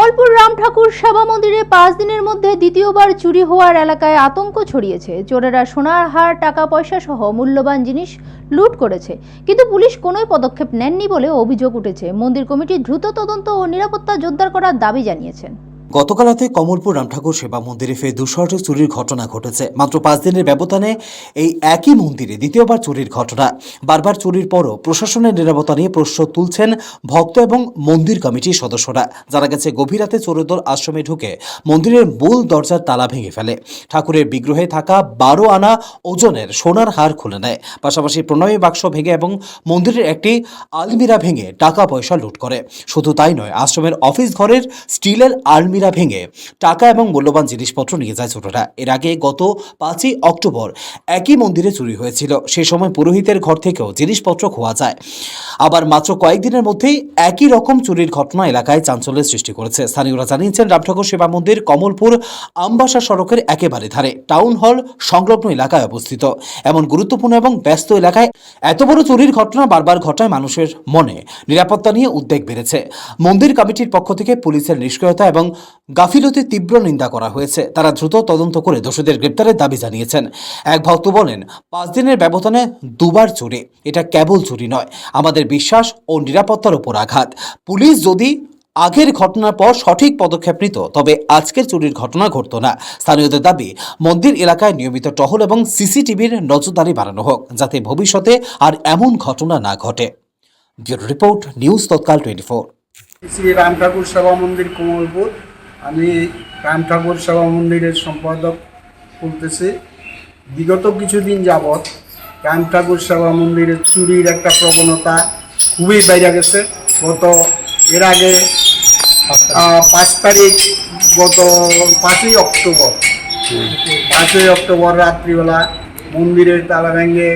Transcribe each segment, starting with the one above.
কমলপুর রাম ঠাকুর সেবা মন্দিরে 5 দিনের মধ্যে দ্বিতীয়বার চুরি হওয়ার এলাকায় আতঙ্ক ছড়িয়েছে। চোরেরা সোনার হার, টাকা পয়সা সহ মূল্যবান জিনিস লুট করেছে, কিন্তু পুলিশ কোনোই পদক্ষেপ নেননি বলে অভিযোগ উঠেছে। মন্দির কমিটি দ্রুত তদন্ত ও নিরাপত্তা জোরদার করার দাবি জানিয়েছেন। গতকাল রাতে কমলপুর রামঠাকুর সেবা মন্দিরে ফের দুঃসাহসিক চুরির ঘটনা ঘটেছে। মাত্র 5 দিনের ব্যবধানে এই একই মন্দিরে দ্বিতীয়বার চুরির ঘটনা। বারবার চুরির পরও প্রশাসনের নিরাপত্তা নিয়ে প্রশ্ন তুলছেন ভক্ত এবং মন্দির কমিটির সদস্যরা। জানা গেছে, গভীর রাতে চোরের দল আশ্রমে ঢুকে মন্দিরের মূল দরজার তালা ভেঙে ফেলে। ঠাকুরের বিগ্রহে থাকা 12 আনা ওজনের সোনার হার খুলে নেয়, পাশাপাশি প্রণামী বাক্স ভেঙে এবং মন্দিরের একটি আলমিরা ভেঙে টাকা পয়সা লুট করে। শুধু তাই নয়, আশ্রমের অফিস ঘরের স্টিলের আলমিরা ভেঙে টাকা এবং মূল্যবান জিনিসপত্র নিয়ে যায় চোরেরা। এর আগে গত 5ই অক্টোবর একই মন্দিরে চুরি হয়েছিল। সেই সময় পুরোহিতের ঘর থেকেও জিনিসপত্র খোয়া যায়। আবার মাত্র কয়েকদিনের মধ্যেই একই রকম চুরির ঘটনা এলাকায় চাঞ্চল্যের সৃষ্টি করেছে। স্থানীয়রা জানিয়েছেন, রামঠাকুর সেবা মন্দির কমলপুর আমবাসা সড়কের একেবারে ধারে, টাউন হল সংলগ্ন এলাকায় অবস্থিত। এমন গুরুত্বপূর্ণ এবং ব্যস্ত এলাকায় এত বড় চুরির ঘটনা বারবার ঘটায় মানুষের মনে নিরাপত্তা নিয়ে উদ্বেগ বেড়েছে। মন্দির কমিটির পক্ষ থেকে পুলিশের নিষ্ক্রিয়তা এবং গাফিলতির তীব্র নিন্দা করা হয়েছে। তারা দ্রুত তদন্ত করে দোষীদের গ্রেপ্তারের দাবি জানিয়েছেন। এক ভক্ত বলেন, 5 দিনের ব্যবধানে দুবার চুরি, এটা কেবল চুরি নয়, আমাদের বিশ্বাস ও নিরাপত্তার উপর আঘাত। পুলিশ যদি আগের ঘটনার পর সঠিক পদক্ষেপ নিত, তবে আজকের চুরির ঘটনা ঘটত না। স্থানীয়দের দাবি, মন্দির এলাকায় নিয়মিত টহল এবং সিসিটিভির নজরদারি বাড়ানো হোক, যাতে ভবিষ্যতে আর এমন ঘটনা না ঘটে। ব্যুরো রিপোর্ট, নিউজ তৎকাল 24। শ্রী রাম ঠাকুর সেবা মন্দির কমলপুর। আমি রাম ঠাকুর সেবা মন্দিরের সম্পাদক বলতেছি। বিগত কিছুদিন যাবৎ রাম ঠাকুর সেবা মন্দিরের চুরির একটা প্রবণতা খুবই বেড়ে গেছে। এর আগে 5 তারিখ, গত 5ই অক্টোবর রাত্রিবেলা মন্দিরের তালা ভেঙে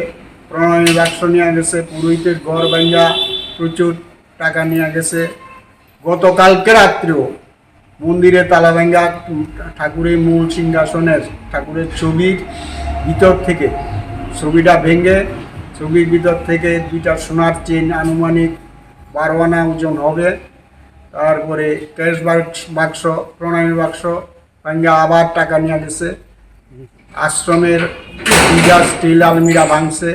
প্রণামী বাক্স নিয়ে গেছে, পুরোহিতের ঘর ভেঙা প্রচুর টাকা নিয়ে গেছে। গতকালকে রাত্রেও মন্দিরে তালা ভেঙ্গা ঠাকুরের মূল সিংহাসনের ঠাকুরের ছবির ভিতর থেকে ছবিটা ভেঙে ছবির ভিতর থেকে 2টা সোনার চেন আনুমানিক 12 আনা ওজন হবে, তারপরে ক্যাশ বাক্স, প্রণামী বাক্স ভেঙ্গা আবার টাকা নিয়ে গেছে। আশ্রমের 2টা স্টিল আলমিরা ভাঙছে,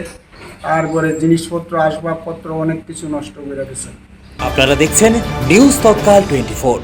তারপরে জিনিসপত্র, আসবাবপত্র অনেক কিছু নষ্ট করে গেছে। আপনারা দেখছেন নিউজ তৎকাল 24।